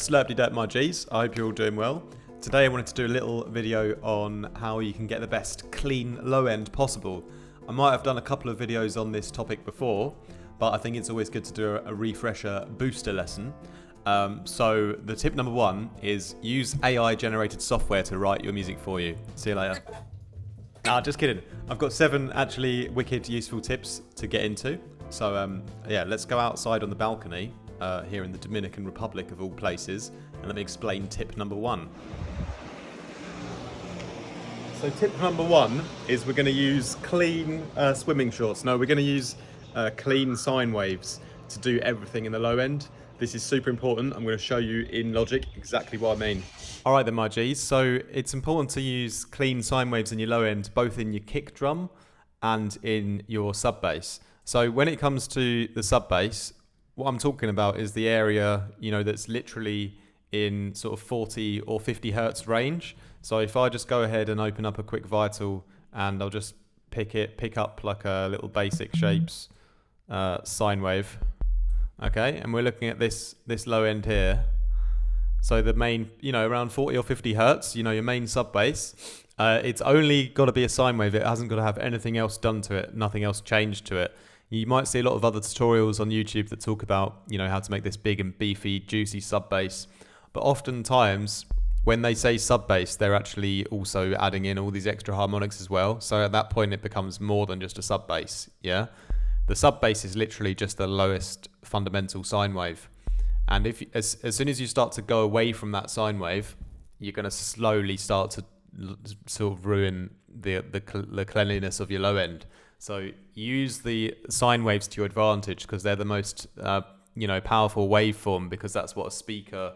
Slurpy Dirt my G's, I hope you're all doing well. Today I wanted to do a little video on how you can get the best clean low end possible. I might have done a couple of videos on this topic before, but I think it's always good to do a refresher booster lesson. So the tip number one is use AI generated software to write your music for you. See you later. Nah, just kidding. I've got 7 actually wicked useful tips to get into. So yeah, let's go outside on the balcony here in the Dominican Republic of all places, and let me explain tip number 1. So tip number 1 is we're going to use clean swimming shorts. No, we're going to use clean sine waves to do everything in the low end. This is super important. I'm going to show you in Logic exactly what I mean. All right then, my G's. So it's important to use clean sine waves in your low end, both in your kick drum and in your sub bass. So when it comes to the sub bass, what I'm talking about is the area, that's literally in sort of 40 or 50 hertz range. So if I just go ahead and open up a quick Vital and I'll just pick up like a little basic shapes sine wave. Okay, and we're looking at this low end here. So the main, around 40 or 50 hertz, your main sub bass, it's only got to be a sine wave. It hasn't got to have anything else done to it, nothing else changed to it. You might see a lot of other tutorials on YouTube that talk about, how to make this big and beefy, juicy sub bass. But oftentimes, when they say sub bass, they're actually also adding in all these extra harmonics as well. So at that point, it becomes more than just a sub bass. Yeah, the sub bass is literally just the lowest fundamental sine wave. And if as soon as you start to go away from that sine wave, you're going to slowly start to sort of ruin the cleanliness of your low end. So use the sine waves to your advantage, because they're the most powerful waveform, because that's what a speaker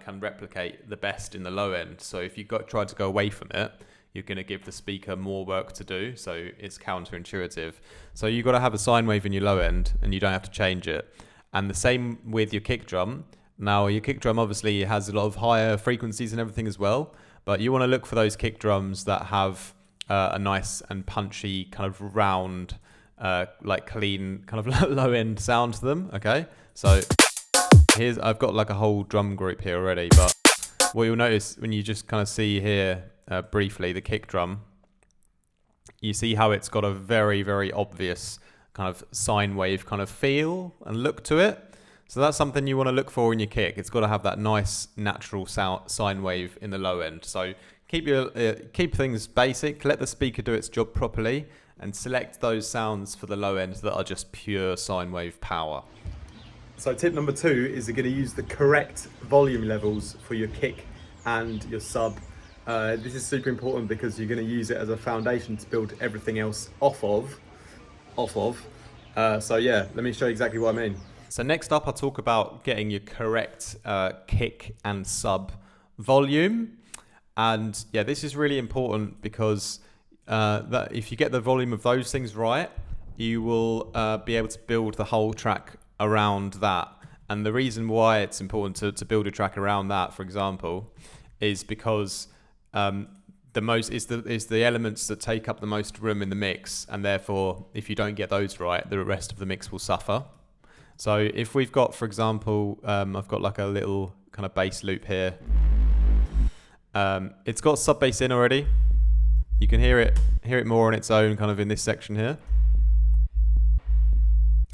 can replicate the best in the low end. So if you try to go away from it, you're going to give the speaker more work to do. So it's counterintuitive. So you've got to have a sine wave in your low end, and you don't have to change it. And the same with your kick drum. Now your kick drum obviously has a lot of higher frequencies and everything as well, but you want to look for those kick drums that have a nice and punchy kind of round, like clean kind of low end sound to them. Okay, so I've got like a whole drum group here already, but what you'll notice when you just kind of see here briefly the kick drum, you see how it's got a very, very obvious kind of sine wave kind of feel and look to it. So that's something you want to look for in your kick. It's got to have that nice natural sine wave in the low end. So keep things basic, let the speaker do its job properly, and select those sounds for the low end that are just pure sine wave power. So tip number 2 is you're going to use the correct volume levels for your kick and your sub. This is super important because you're going to use it as a foundation to build everything else off of. So yeah, let me show you exactly what I mean. So next up, I'll talk about getting your correct kick and sub volume. And yeah, this is really important because that if you get the volume of those things right, you will be able to build the whole track around that. And the reason why it's important to build a track around that, for example, is because the elements that take up the most room in the mix, and therefore if you don't get those right, the rest of the mix will suffer. So if we've got, for example, I've got like a little kind of bass loop here. It's got sub bass in already. You can hear it more on its own kind of in this section here.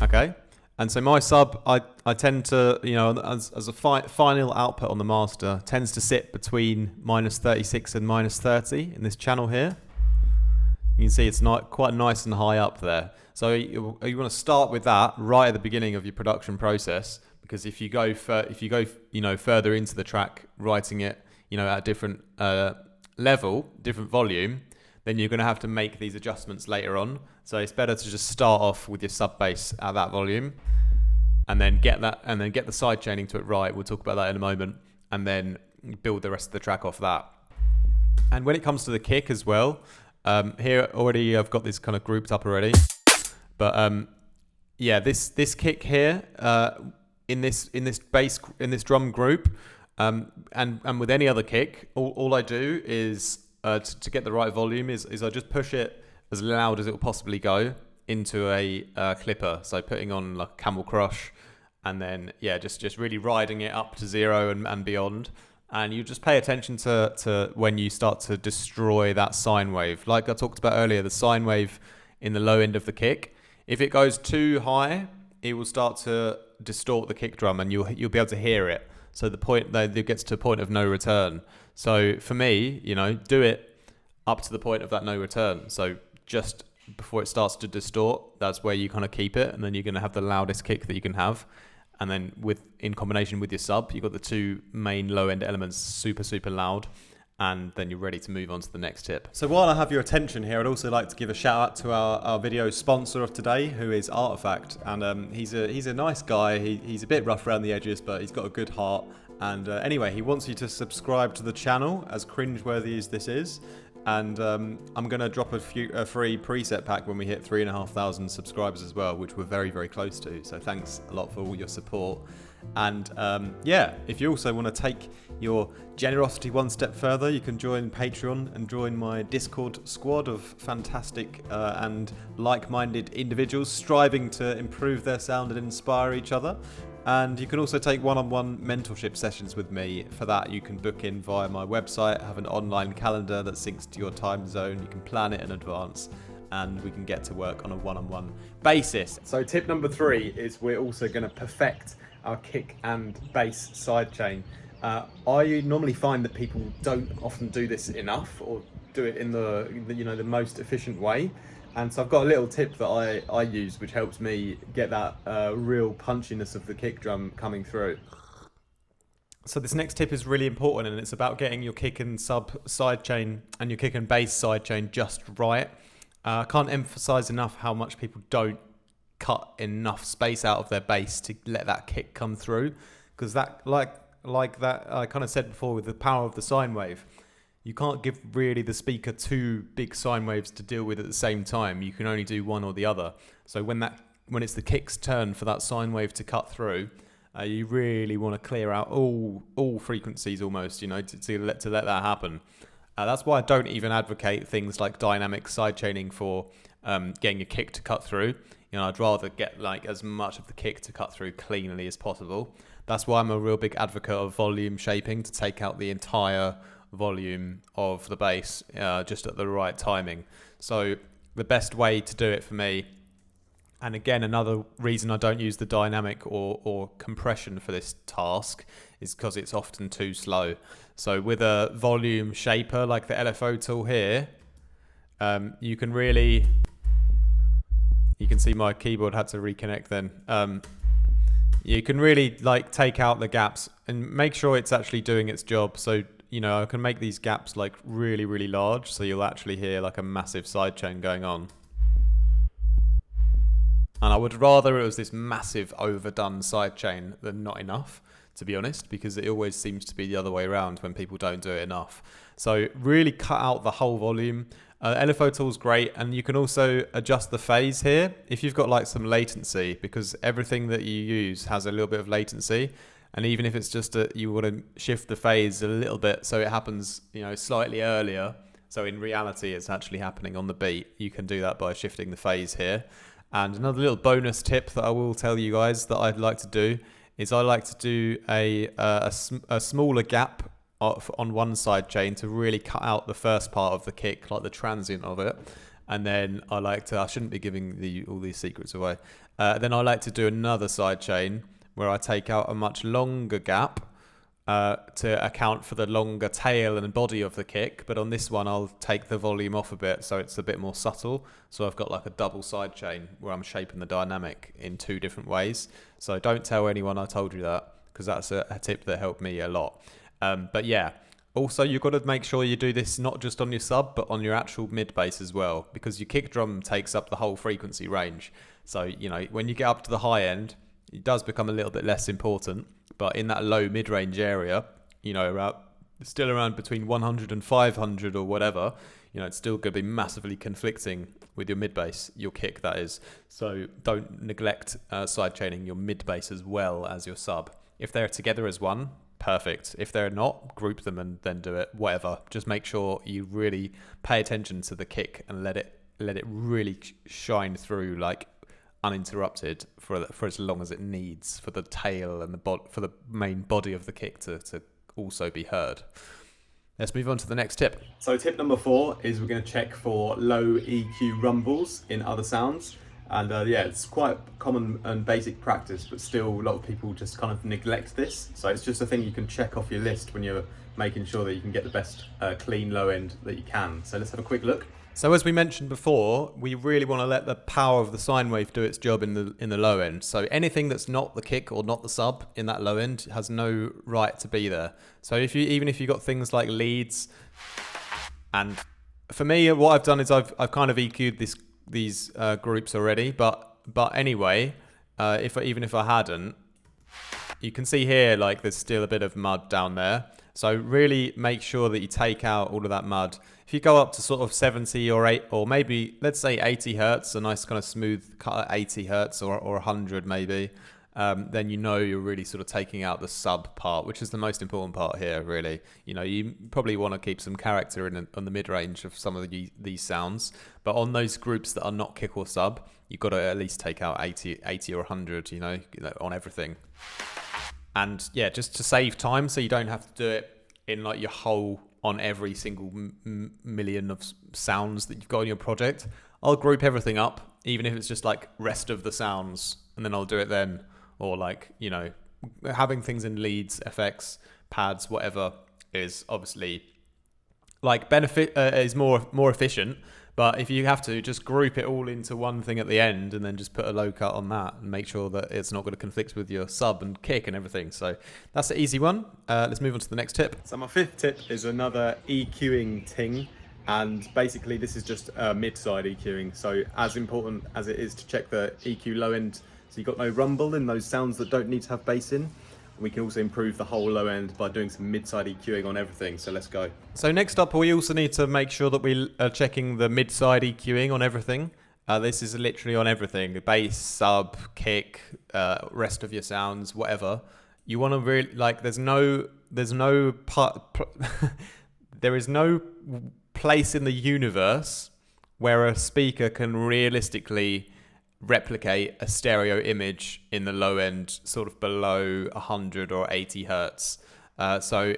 Okay. And so my sub, I tend to, as a final output on the master, tends to sit between -36 and -30 in this channel here. You can see it's quite nice and high up there. So you want to start with that right at the beginning of your production process, because if you go further into the track, writing it, at a different level, different volume, then you're going to have to make these adjustments later on. So it's better to just start off with your sub bass at that volume, and then get the side chaining to it right. We'll talk about that in a moment, and then build the rest of the track off that. And when it comes to the kick as well, here already I've got this kind of grouped up already, but yeah, this kick here in this drum group, and with any other kick, all I do is to get the right volume is I just push it as loud as it will possibly go into a clipper. So putting on like Camel Crush and then yeah, just really riding it up to 0 and beyond. And you just pay attention to when you start to destroy that sine wave. Like I talked about earlier, the sine wave in the low end of the kick, if it goes too high, it will start to distort the kick drum, and you'll be able to hear it. So the point that it gets to a point of no return. So for me, do it up to the point of that no return. So just before it starts to distort, that's where you kind of keep it, and then you're going to have the loudest kick that you can have. And then in combination with your sub, you've got the two main low end elements, super, super loud. And then you're ready to move on to the next tip. So while I have your attention here, I'd also like to give a shout out to our video sponsor of today, who is Artifact. And he's a nice guy. He's a bit rough around the edges, but he's got a good heart. And anyway, he wants you to subscribe to the channel, as cringeworthy as this is. And I'm going to drop a free preset pack when we hit 3,500 subscribers as well, which we're very, very close to. So thanks a lot for all your support. And yeah, if you also want to take your generosity one step further, you can join Patreon and join my Discord squad of fantastic and like-minded individuals striving to improve their sound and inspire each other. And you can also take one-on-one mentorship sessions with me. For that, you can book in via my website. I have an online calendar that syncs to your time zone. You can plan it in advance, and we can get to work on a one-on-one basis. So tip number 3 is we're also going to perfect our kick and bass sidechain. I normally find that people don't often do this enough, or do it in the most efficient way. And so I've got a little tip that I use, which helps me get that real punchiness of the kick drum coming through. So this next tip is really important, and it's about getting your kick and sub sidechain and your kick and bass sidechain just right. I can't emphasize enough how much people don't cut enough space out of their bass to let that kick come through, because that, like that I kind of said before with the power of the sine wave, you can't give really the speaker two big sine waves to deal with at the same time. You can only do one or the other. So when it's the kick's turn for that sine wave to cut through, you really want to clear out all frequencies almost, to let that happen. That's why I don't even advocate things like dynamic sidechaining for getting a kick to cut through. I'd rather get like as much of the kick to cut through cleanly as possible. That's why I'm a real big advocate of volume shaping, to take out the entire volume of the bass just at the right timing. So the best way to do it for me, and again another reason I don't use the dynamic or compression for this task, is because it's often too slow. So with a volume shaper like the LFO tool here, you can see my keyboard had to reconnect then. You can really like take out the gaps and make sure it's actually doing its job. So I can make these gaps like really, really large, so you'll actually hear like a massive sidechain going on. And I would rather it was this massive overdone sidechain than not enough, to be honest, because it always seems to be the other way around when people don't do it enough. So really cut out the whole volume. LFO tool's great, and you can also adjust the phase here if you've got like some latency, because everything that you use has a little bit of latency. And even if it's just you want to shift the phase a little bit so it happens, slightly earlier, so in reality it's actually happening on the beat, you can do that by shifting the phase here. And another little bonus tip that I will tell you guys that I'd like to do is I like to do a smaller gap on one side chain to really cut out the first part of the kick, like the transient of it. And then I shouldn't be giving all these secrets away. Then I like to do another side chain where I take out a much longer gap to account for the longer tail and body of the kick. But on this one, I'll take the volume off a bit so it's a bit more subtle. So I've got like a double side chain where I'm shaping the dynamic in two different ways. So don't tell anyone I told you that, because that's a tip that helped me a lot. But yeah, also you've got to make sure you do this not just on your sub, but on your actual mid bass as well, because your kick drum takes up the whole frequency range. So, when you get up to the high end, it does become a little bit less important, but in that low mid-range area, still around between 100 and 500 or whatever, it's still going to be massively conflicting with your mid bass, your kick that is. So don't neglect side chaining your mid bass as well as your sub. If they're together as one, perfect. If they're not, group them and then do it, whatever. Just make sure you really pay attention to the kick and let it really shine through like uninterrupted for as long as it needs for the tail and for the main body of the kick to also be heard. Let's move on to the next tip. So tip number 4 is we're going to check for low EQ rumbles in other sounds. And yeah, it's quite common and basic practice, but still a lot of people just kind of neglect this. So it's just a thing you can check off your list when you're making sure that you can get the best clean low end that you can. So let's have a quick look. So as we mentioned before, we really want to let the power of the sine wave do its job in the low end. So anything that's not the kick or not the sub in that low end has no right to be there. So even if you've got things like leads, and for me, what I've done is I've kind of EQ'd these groups already. But anyway, even if I hadn't, you can see here like there's still a bit of mud down there. So really make sure that you take out all of that mud. If you go up to sort of 70 or 8, or maybe let's say 80 hertz, a nice kind of smooth cut at 80 hertz or 100 maybe, then you know you're really sort of taking out the sub part, which is the most important part here, really. You know, you probably want to keep some character on the mid-range of some of these sounds, but on those groups that are not kick or sub, you've got to at least take out 80 or 100, you know, on everything. And yeah, just to save time, so you don't have to do it in like your whole on every single million of sounds that you've got on your project, I'll group everything up, even if it's just like rest of the sounds, and then I'll do it then. Or like, you know, having things in leads, effects, pads, whatever is obviously like is more efficient. But if you have to, just group it all into one thing at the end and then just put a low cut on that and make sure that it's not going to conflict with your sub and kick and everything. So that's the easy one. Let's move on to the next tip. So my 5th tip is another EQing ting. And basically this is just mid-side EQing. So as important as it is to check the EQ low end, so you've got no rumble in those sounds that don't need to have bass in. We can also improve the whole low end by doing some mid-side EQing on everything. So let's go. So next up, we also need to make sure that we are checking the mid-side EQing on everything. This is literally on everything: bass, sub, kick, rest of your sounds, whatever. You want to really like. There is no place in the universe where a speaker can realistically replicate a stereo image in the low end, sort of below 100 or 80 hertz. So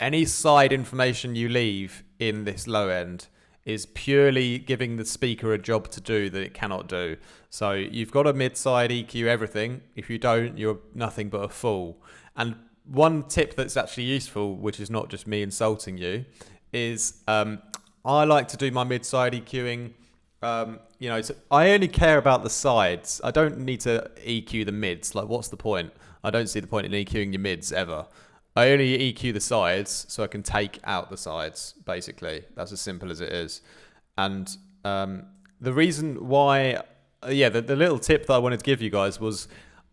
any side information you leave in this low end is purely giving the speaker a job to do that it cannot do. So you've got a mid-side EQ everything. If you don't, you're nothing but a fool. And one tip that's actually useful, which is not just me insulting you, is I like to do my mid-side EQing. You know, so I only care about the sides. I don't need to EQ the mids. Like, what's the point? I don't see the point in EQing your mids ever. I only EQ the sides so I can take out the sides, basically. That's as simple as it is. And the reason why, the little tip that I wanted to give you guys was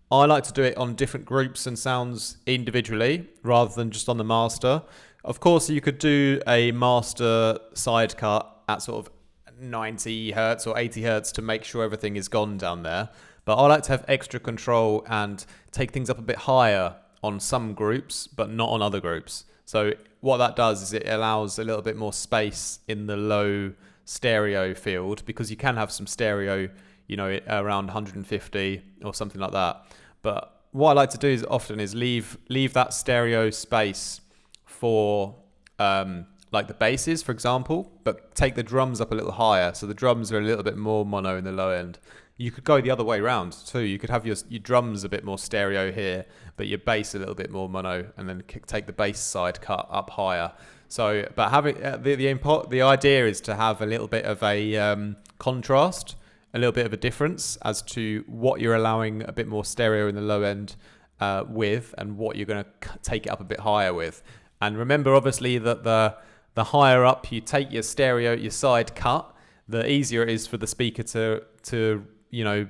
I like to do it on different groups and sounds individually rather than just on the master. Of course, you could do a master side cut at sort of 90 hertz or 80 hertz to make sure everything is gone down there. But I like to have extra control and take things up a bit higher on some groups, but not on other groups. So what that does is it allows a little bit more space in the low stereo field, because you can have some stereo, you know, around 150 or something like that. But what I like to do is often is leave that stereo space for like the basses, for example, but take the drums up a little higher. So the drums are a little bit more mono in the low end. You could go the other way around too. You could have your drums a bit more stereo here, but your bass a little bit more mono, and then take the bass side cut up higher. So, but having the idea is to have a little bit of a contrast, a little bit of a difference as to what you're allowing a bit more stereo in the low end with, and what you're going to take it up a bit higher with. And remember, obviously, that the higher up you take your stereo, your side cut, the easier it is for the speaker to you know,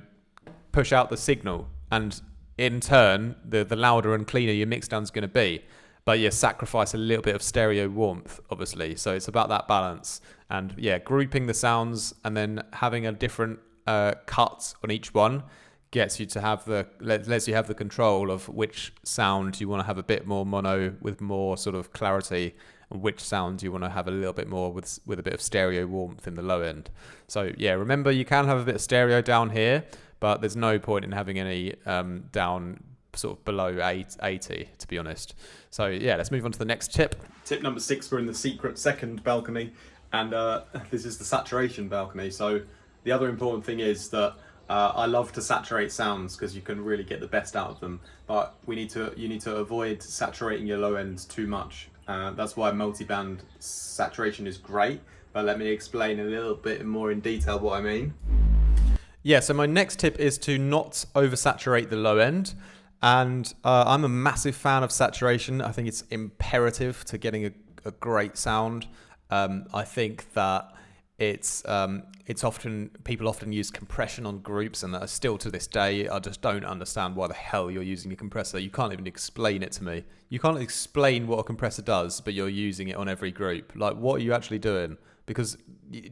push out the signal, and in turn the louder and cleaner your mixdown's going to be. But you sacrifice a little bit of stereo warmth, obviously. So it's about that balance, and yeah, grouping the sounds and then having a different cut on each one lets you have the control of which sound you want to have a bit more mono with more sort of clarity, and which sound you want to have a little bit more with a bit of stereo warmth in the low end. So yeah, remember, you can have a bit of stereo down here, but there's no point in having any down sort of below 80, to be honest. So yeah, let's move on to the next tip. Tip number 6, we're in the secret second balcony, and this is the saturation balcony. So the other important thing is that I love to saturate sounds because you can really get the best out of them, but you need to avoid saturating your low end too much. That's why multi-band saturation is great, but let me explain a little bit more in detail what I mean. Yeah, so my next tip is to not oversaturate the low end. And I'm a massive fan of saturation. I think it's imperative to getting a great sound. I think that it's often, people often use compression on groups, and still to this day, I just don't understand why the hell you're using a compressor. You can't even explain it to me. You can't explain what a compressor does, but you're using it on every group. Like, what are you actually doing? Because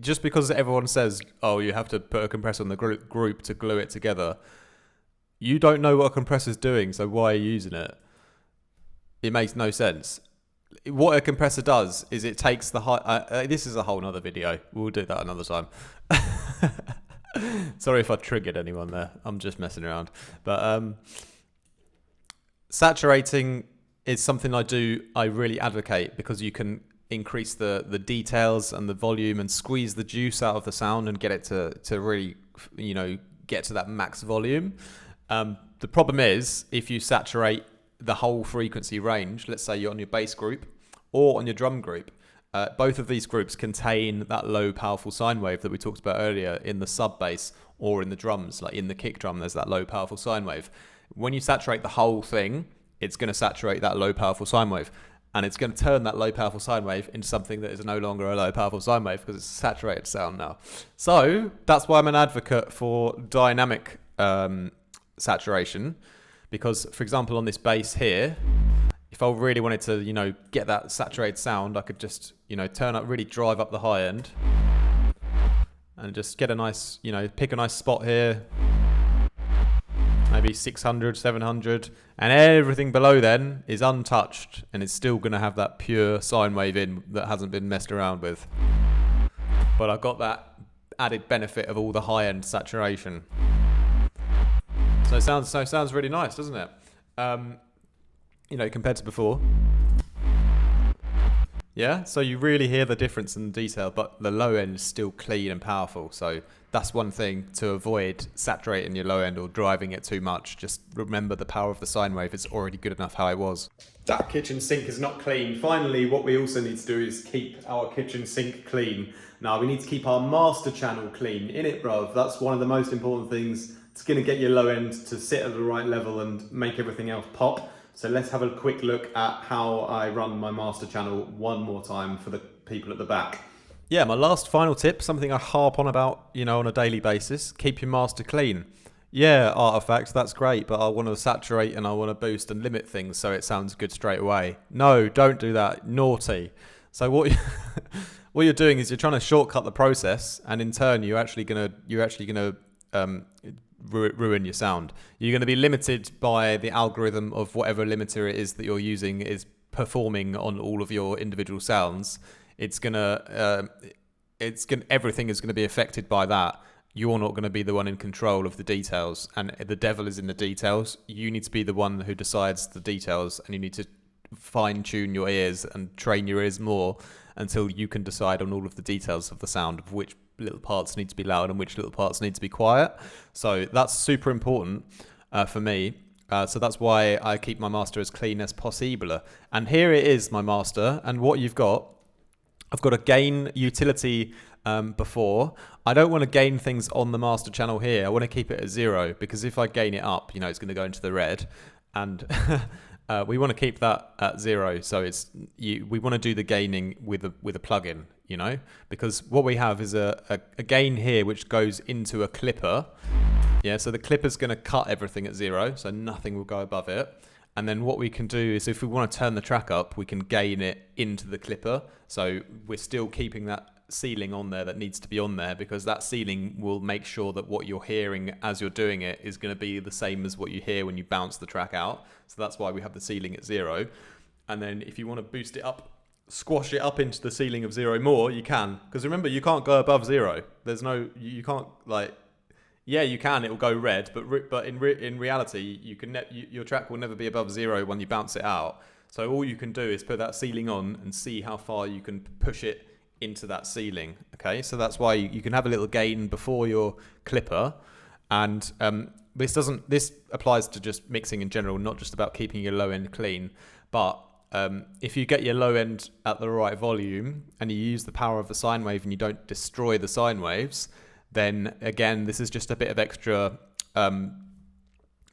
just because everyone says, oh, you have to put a compressor on the group to glue it together, you don't know what a compressor's doing, so why are you using it? It makes no sense. What a compressor does is it takes the high... this is a whole nother video. We'll do that another time. Sorry if I triggered anyone there. I'm just messing around. But saturating is something I really advocate, because you can increase the details and the volume and squeeze the juice out of the sound and get it to really, get to that max volume. The problem is, if you saturate the whole frequency range, let's say you're on your bass group or on your drum group, both of these groups contain that low powerful sine wave that we talked about earlier in the sub bass or in the drums. Like in the kick drum, there's that low powerful sine wave. When you saturate the whole thing, it's going to saturate that low powerful sine wave, and it's going to turn that low powerful sine wave into something that is no longer a low powerful sine wave, because it's a saturated sound now. So that's why I'm an advocate for dynamic saturation, because, for example, on this bass here, if I really wanted to, get that saturated sound, I could just, turn up, really drive up the high end, and just get a nice, pick a nice spot here, maybe 600, 700, and everything below then is untouched, and it's still going to have that pure sine wave in that hasn't been messed around with. But I've got that added benefit of all the high end saturation. So it sounds really nice, doesn't it? Compared to before. Yeah, so you really hear the difference in the detail, but the low end is still clean and powerful. So that's one thing to avoid saturating your low end or driving it too much. Just remember the power of the sine wave. It's already good enough how it was. That kitchen sink is not clean. Finally, what we also need to do is keep our kitchen sink clean. Now, we need to keep our master channel clean. In it, bruv. That's one of the most important things. It's going to get your low end to sit at the right level and make everything else pop. So let's have a quick look at how I run my master channel one more time for the people at the back. Yeah, my last final tip, something I harp on about, on a daily basis, keep your master clean. Yeah, artifacts, that's great, but I want to saturate and I want to boost and limit things so it sounds good straight away. No, don't do that. Naughty. So what you're doing is you're trying to shortcut the process, and in turn you're actually gonna ruin your sound. You're going to be limited by the algorithm of whatever limiter it is that you're using is performing on all of your individual sounds. Everything is going to be affected by that. You're not going to be the one in control of the details, and the devil is in the details. You need to be the one who decides the details, and you need to fine tune your ears and train your ears more until you can decide on all of the details of the sound, of which little parts need to be loud and which little parts need to be quiet. So that's super important for me. So that's why I keep my master as clean as possible. And here it is, my master. And what you've got, I've got a gain utility before. I don't want to gain things on the master channel here. I want to keep it at 0, because if I gain it up, it's going to go into the red. And we want to keep that at 0. So we want to do the gaining with a plugin, because what we have is a gain here which goes into a clipper. Yeah, so the clipper's going to cut everything at 0, so nothing will go above it. And then what we can do is, if we want to turn the track up, we can gain it into the clipper. So we're still keeping that ceiling on there that needs to be on there, because that ceiling will make sure that what you're hearing as you're doing it is going to be the same as what you hear when you bounce the track out. So that's why we have the ceiling at 0. And then if you want to boost it up, squash it up into the ceiling of 0 more, you can. Because remember, you can't go above 0. You can't, Yeah, you can. It will go red, but in reality, you can your track will never be above 0 when you bounce it out. So all you can do is put that ceiling on and see how far you can push it into that ceiling. Okay, so that's why you can have a little gain before your clipper, and this applies to just mixing in general, not just about keeping your low end clean, but if you get your low end at the right volume and you use the power of the sine wave and you don't destroy the sine waves, then again, this is just a bit of extra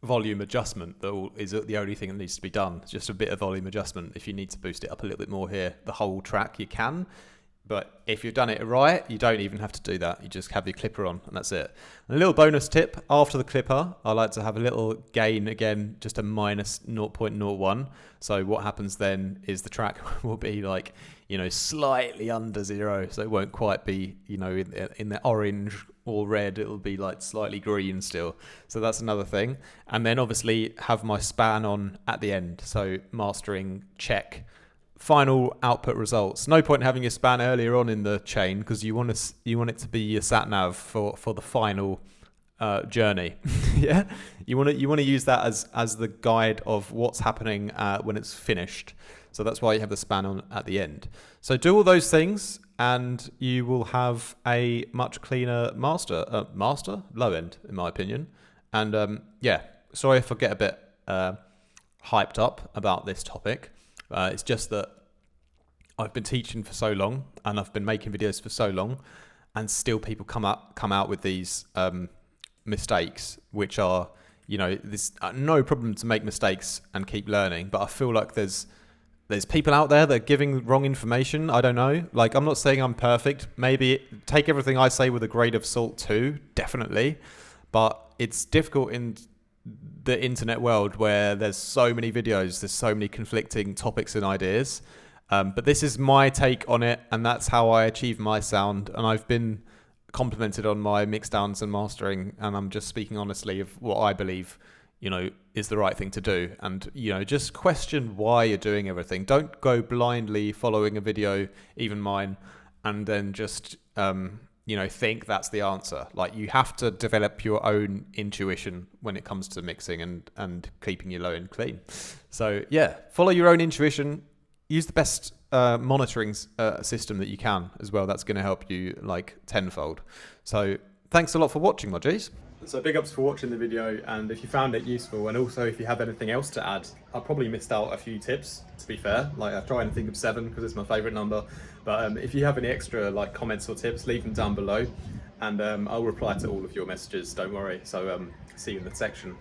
volume adjustment that is the only thing that needs to be done. It's just a bit of volume adjustment. If you need to boost it up a little bit more here, the whole track, you can. But if you've done it right, you don't even have to do that. You just have your clipper on and that's it. And a little bonus tip, after the clipper, I like to have a little gain again, just a minus 0.01. So what happens then is the track will be like, slightly under 0. So it won't quite be, in the orange or red. It'll be like slightly green still. So that's another thing. And then obviously have my span on at the end. So mastering, check. Final output results. No point having your span earlier on in the chain because you want it to be your sat nav for the final journey. Yeah, you want to use that as the guide of what's happening when it's finished. So that's why you have the span on at the end. So do all those things, and you will have a much cleaner master low end, in my opinion. And sorry if I get a bit hyped up about this topic. It's just that I've been teaching for so long and I've been making videos for so long, and still people come out with these mistakes, which are, there's no problem to make mistakes and keep learning. But I feel like there's people out there that are giving wrong information. I don't know. Like, I'm not saying I'm perfect. Maybe take everything I say with a grain of salt too, definitely. But it's difficult in the internet world where there's so many videos, there's so many conflicting topics and ideas, but this is my take on it, and that's how I achieve my sound. And I've been complimented on my mixdowns and mastering, and I'm just speaking honestly of what I believe is the right thing to do. And just question why you're doing everything. Don't go blindly following a video, even mine, and then just think that's the answer. Like, you have to develop your own intuition when it comes to mixing and keeping your low end clean. So yeah, follow your own intuition. Use the best monitoring system that you can as well. That's going to help you like tenfold. So thanks a lot for watching, my G's. So big ups for watching the video, and if you found it useful, and also if you have anything else to add, I probably missed out a few tips, to be fair. Like, I've tried to think of 7 because it's my favorite number. But if you have any extra like comments or tips, leave them down below, and I'll reply to all of your messages, don't worry. So see you in the section.